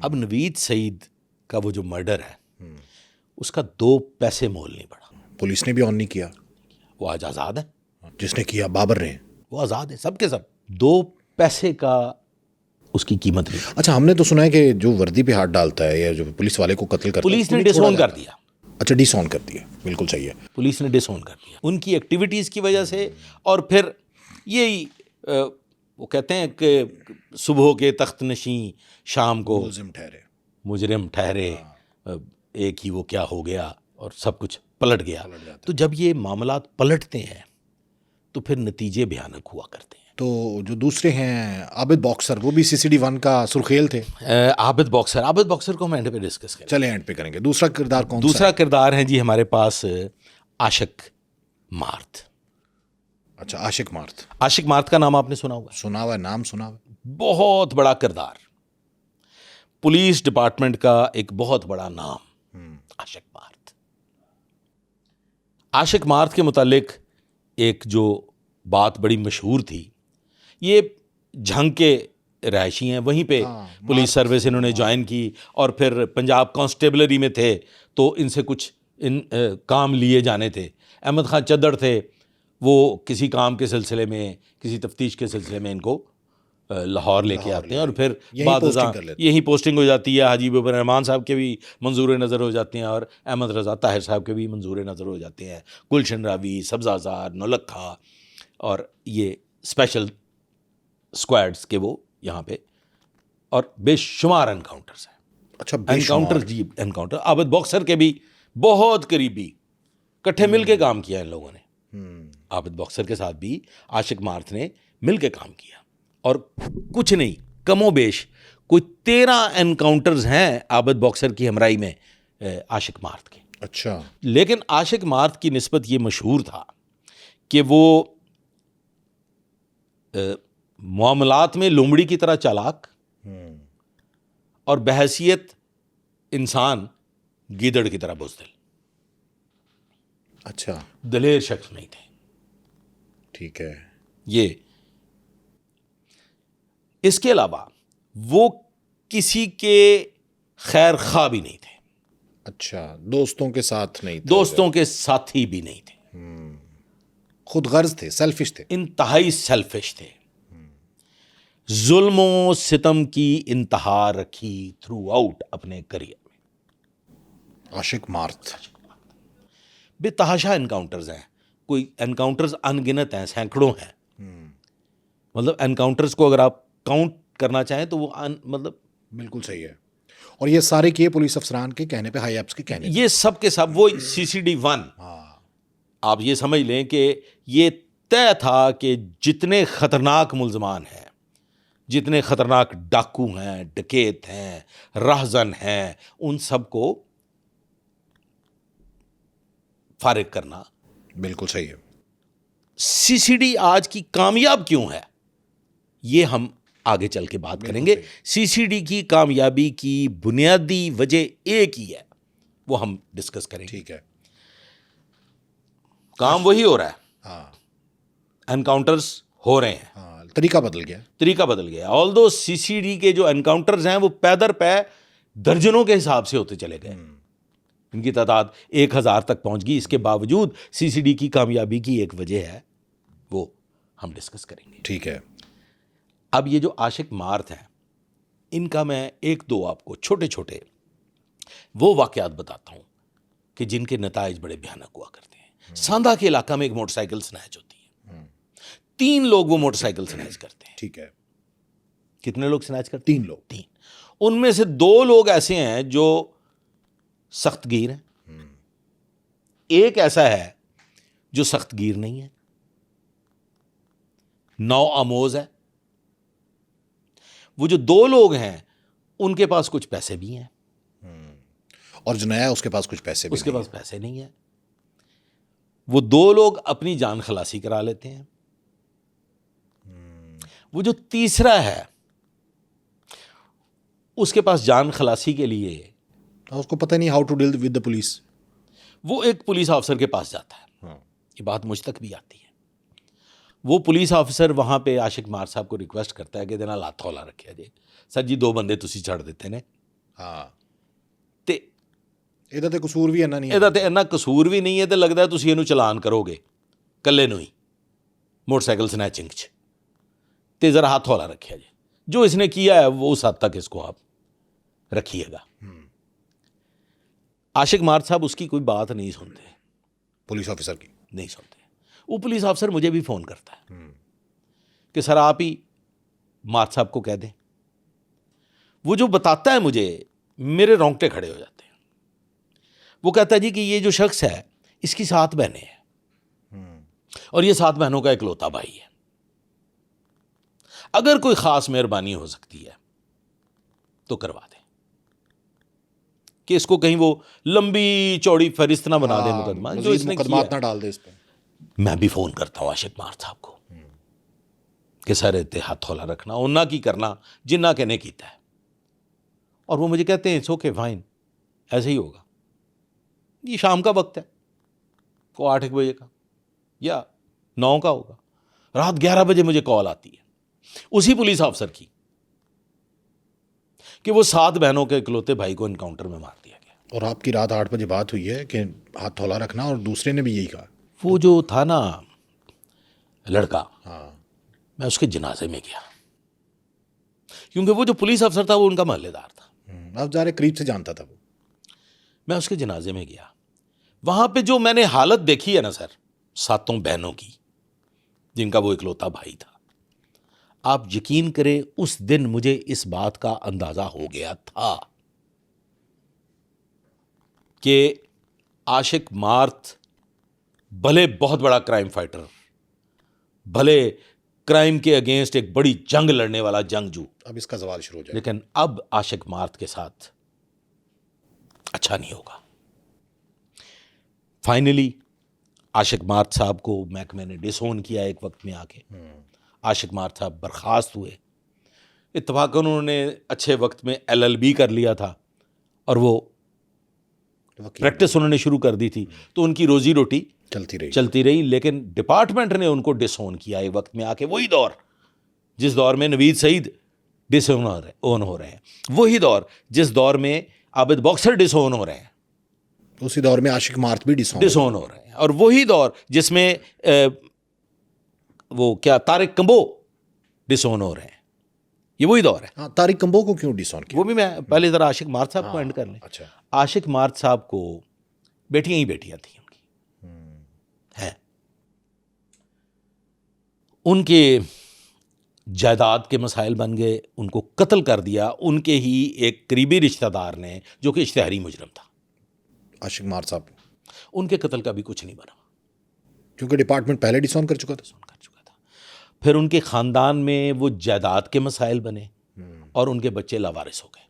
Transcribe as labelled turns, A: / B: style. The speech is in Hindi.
A: अब नवीद सईद का वो जो मर्डर है उसका 2 पैसे मोल नहीं पड़ा।
B: पुलिस ने भी ऑन नहीं किया।
A: वो आज आज़ाद है,
B: जिसने किया बाबर ने।
A: वो आज़ाद है, सबके सब। 2 पैसे का उसकी कीमत नहीं।
B: अच्छा, हमने तो सुना है कि जो वर्दी पे हाथ डालता है या जो पुलिस वाले को कत्ल करता है,
A: पुलिस
B: उसको
A: ने
B: नहीं छोड़ा
A: डिसऑन कर
B: जाता।
A: दिया।
B: अच्छा, डिसऑन कर दिया, बिल्कुल सही है।
A: पुलिस ने डिसऑन कर दिया उनकी एक्टिविटीज़ की वजह से। और फिर यही वो कहते हैं कि सुबह के तख्त नशीं शाम को मुजरिम ठहरे, एक ही वो क्या हो गया और सब कुछ पलट गया। तो जब ये मामलात पलटते हैं तो फिर नतीजे भयानक हुआ करते हैं।
B: तो जो दूसरे हैं आबिद बॉक्सर, वो भी CCD-1 का सुर्खेल थे।
A: आबिद बॉक्सर को हम एंड पे डिस्कस करें।
B: चले एंड पे करेंगे। दूसरा किरदार कौन सा?
A: दूसरा किरदार है जी हमारे पास आशिक मार्थ।
B: अच्छा, आशिक मार्थ।
A: आशिक मार्थ का नाम आपने सुना होगा?
B: सुना हुआ है, नाम सुना हुआ है।
A: बहुत बड़ा किरदार, पुलिस डिपार्टमेंट का एक बहुत बड़ा नाम, आशिक मार्थ। आशिक मार्थ के मुतालिक एक जो बात बड़ी मशहूर थी, ये झंग के रहायशी हैं, वहीं पे पुलिस सर्विस इन्होंने ज्वाइन की और फिर पंजाब कांस्टेबलरी में थे तो इनसे कुछ काम लिए जाने थे। अहमद खान चद्दड़ थे, वो किसी काम के सिलसिले में, किसी तफ्तीश के सिलसिले में इनको लाहौर लेके आते हैं और फिर बाद यही पोस्टिंग हो जाती है। हाजी बिन रहमान साहब के भी मंजूर नज़र हो जाते हैं और अहमद रज़ा ताहिर साहब के भी मंजूर नज़र हो जाते हैं। गुलशन रावी, सब्ज़ाज़ार, नौलखा और ये स्पेशल स्क्वाड्स के वो यहाँ पे, और बेशुमार एनकाउंटर्स हैं।
B: अच्छा,
A: एनकाउंटर जी, एनकाउंटर। आबिद बॉक्सर के भी बहुत करीबी, इकट्ठे मिल के काम किया इन लोगों ने। आबिद बॉक्सर के साथ भी आशिक मार्थ ने मिल के काम किया और कुछ नहीं, कमोबेश कोई 13 एनकाउंटर्स हैं आबिद बॉक्सर की हमराई में आशिक मार्थ के।
B: अच्छा,
A: लेकिन आशिक मार्थ की निस्बत ये मशहूर था कि वो मामलात में लोमड़ी की तरह चालाक और बहैसियत इंसान गीदड़ की तरह बुज़दिल।
B: अच्छा,
A: दलेर शख्स नहीं थे।
B: ठीक है।
A: ये इसके अलावा वो किसी के खैर खा भी नहीं थे।
B: अच्छा, दोस्तों के साथ नहीं थे।
A: दोस्तों के साथी भी नहीं थे।
B: खुद गर्ज थे, सेल्फिश थे।
A: इंतहाई सेल्फिश थे। जुल्म सितम की इंतहा रखी थ्रू आउट अपने करियर में।
B: आशिक मार्थ
A: बेतहाशा एनकाउंटर्स हैं, कोई एनकाउंटर्स अनगिनत हैं, सैकड़ों हैं। मतलब एनकाउंटर्स को अगर आप काउंट करना चाहें तो वो मतलब
B: बिल्कुल सही है। और ये सारे किए पुलिस अफसरान के कहने पे, हाई एप्स के कहने पे।
A: ये सब के सब वो CCD-1। आप ये समझ लें कि ये तय था कि जितने खतरनाक मुल्जमान हैं, जितने खतरनाक डाकू हैं, डकैत हैं, राहजन हैं, उन सब को फारिग करना।
B: बिल्कुल सही है।
A: CCD आज की कामयाब क्यों है, ये हम आगे चल के बात करेंगे। CCD की कामयाबी की बुनियादी वजह एक ही है, वो हम डिस्कस करेंगे।
B: ठीक है।
A: काम वही हो रहा है।
B: हाँ,
A: एनकाउंटर्स हो रहे हैं।
B: हाँ, तरीका बदल गया।
A: तरीका बदल गया। ऑल्दो CCD के जो एनकाउंटर्स हैं वो पैदर पै दर्जनों के हिसाब से होते चले गए। इनकी तादाद 1000 तक पहुंच गई। इसके बावजूद CCD की कामयाबी की एक वजह है, वो हम डिस्कस करेंगे।
B: ठीक है।
A: अब ये जो आशिक मार्थ हैं, इनका मैं 1-2 आपको छोटे छोटे वो वाकयात बताता हूं कि जिनके नताइज बड़े भयानक हुआ करते हैं। सांदा के इलाका में एक मोटरसाइकिल स्नैच होती है। 3 लोग वो मोटरसाइकिल स्नैच करते हैं।
B: ठीक है।
A: कितने लोग स्नैच करते हैं?
B: 3 लोग।
A: 3। उनमें से 2 लोग ऐसे हैं जो सख्तगीर हैं, एक ऐसा है जो सख्तगीर नहीं है, नौ आमोज है। वो जो 2 लोग हैं उनके पास कुछ पैसे भी हैं
B: और जो नया है उसके पास कुछ पैसे भी
A: उसके पास पैसे नहीं है। वो 2 लोग अपनी जान खलासी करा लेते हैं। वो जो तीसरा है उसके पास जान खलासी के लिए,
B: उसको पता नहीं how to deal with the police.
A: वो एक पुलिस ऑफिसर के पास जाता है। ये बात मुझ तक भी आती है। वो पुलिस ऑफिसर वहाँ पे आशिक मार साहब को रिक्वेस्ट करता है कि देना लात हौला रखिया जी, सर जी 2 बंदे तुसी छड़ देते ने,
B: ਹਾਂ
A: ਤੇ
B: ਇਹਦਾ ਤੇ ਕਸੂਰ ਵੀ ਇੰਨਾ ਨਹੀਂ ਹੈ।
A: ਇਹਦਾ ਤੇ ਇੰਨਾ ਕਸੂਰ ਵੀ ਨਹੀਂ ਹੈ, ਤੇ ਲੱਗਦਾ ਤੁਸੀਂ ਇਹਨੂੰ ਚਲਾਨ ਕਰੋਗੇ ਇਕੱਲੇ ਨੂੰ ਹੀ मोटरसाइकिल स्नैचिंग च, तो ज़रा हाथ हौला रखिए जी। जो इसने किया है वो उस हद तक इसको आप रखिएगा। आशिक मार साहब उसकी कोई बात नहीं सुनते,
B: पुलिस ऑफिसर की
A: नहीं सुनते। वो पुलिस अफसर मुझे भी फ़ोन करता है कि सर आप ही मार साहब को कह दें। वो जो बताता है मुझे, मेरे रोंगटे खड़े हो जाते हैं। वो कहता है जी कि ये जो शख्स है इसकी 7 बहनें हैं और ये 7 बहनों का इकलौता भाई है। अगर कोई ख़ास मेहरबानी हो सकती है तो करवा दें, कि इसको कहीं वो लंबी चौड़ी फहरिस्त ना बना दे मुकदमा जो इसने किया
B: ना डाल दे इस पे।
A: मैं भी फ़ोन करता हूँ आशिक मार साहब को कि सर इतने हाथ हौला रखना, उन्ना की करना जिन्ना कहने कीता है। और वो मुझे कहते हैं इट्स ओके फाइन, ऐसे ही होगा। ये शाम का वक्त है, को 8 बजे का या 9 का होगा। रात 11 बजे मुझे कॉल आती है उसी पुलिस अफसर की कि वो 7 बहनों के इकलौते भाई को इनकाउंटर में मार दिया गया।
B: और आपकी रात 8 बजे बात हुई है कि हाथ हौला रखना, और दूसरे ने भी यही कहा।
A: वो जो था ना लड़का,
B: हाँ
A: मैं उसके जनाजे में गया, क्योंकि वो जो पुलिस अफसर था वो उनका महल्लेदार था।
B: आप ज़रा करीब से जानता था वो।
A: मैं उसके जनाजे में गया। वहाँ पे जो मैंने हालत देखी है ना सर, 7 बहनों की जिनका वो इकलौता भाई था, आप यकीन करें उस दिन मुझे इस बात का अंदाज़ा हो गया था कि आशिक मार्थ भले बहुत बड़ा क्राइम फाइटर, भले क्राइम के अगेंस्ट एक बड़ी जंग लड़ने वाला जंगजू,
B: अब इसका सवाल शुरू हो जाए,
A: लेकिन अब आशिक मार्थ के साथ अच्छा नहीं होगा। फाइनली आशिक मार्थ साहब को महकमे ने डिसोन किया एक वक्त में आके। आशिक मार्थ साहब बर्खास्त हुए। इत्तफाकन उन्होंने अच्छे वक्त में LLB कर लिया था और वो प्रैक्टिस उन्होंने शुरू कर दी थी, तो उनकी रोजी रोटी चलती रही। लेकिन डिपार्टमेंट ने उनको डिसोन किया एक वक्त में आके। वही दौर जिस दौर में नवीद सईद डिसोन हो रहे हैं, वही दौर जिस दौर में आबिद बॉक्सर डिसोन हो रहे हैं,
B: उसी दौर में आशिक मार्थ भी
A: डिसोन हो रहे हैं। और वही दौर जिसमें वो क्या तारिक कंबो डिसोन हो रहे हैं, ये वही दौर है।
B: हाँ, तारिक कंबो को क्यों डिसोन किया?
A: वो भी मैं पहले ज़रा आशिक मार्थ साहब को एंड कर लें।
B: अच्छा,
A: आशिक मार्थ साहब को बेटियां ही बेटियां थी उनकी, हैं। उनके जायदाद के मसाइल बन गए, उनको कत्ल कर दिया उनके ही एक करीबी रिश्तेदार ने, जो कि इश्तिहारी मुजरम था।
B: आशिक मार्थ साहब,
A: उनके कत्ल का भी कुछ नहीं बना,
B: क्योंकि डिपार्टमेंट पहले डिसोन कर चुका था।
A: फिर उनके ख़ानदान में वो जायदाद के मसाइल बने और उनके बच्चे लावारिस हो गए।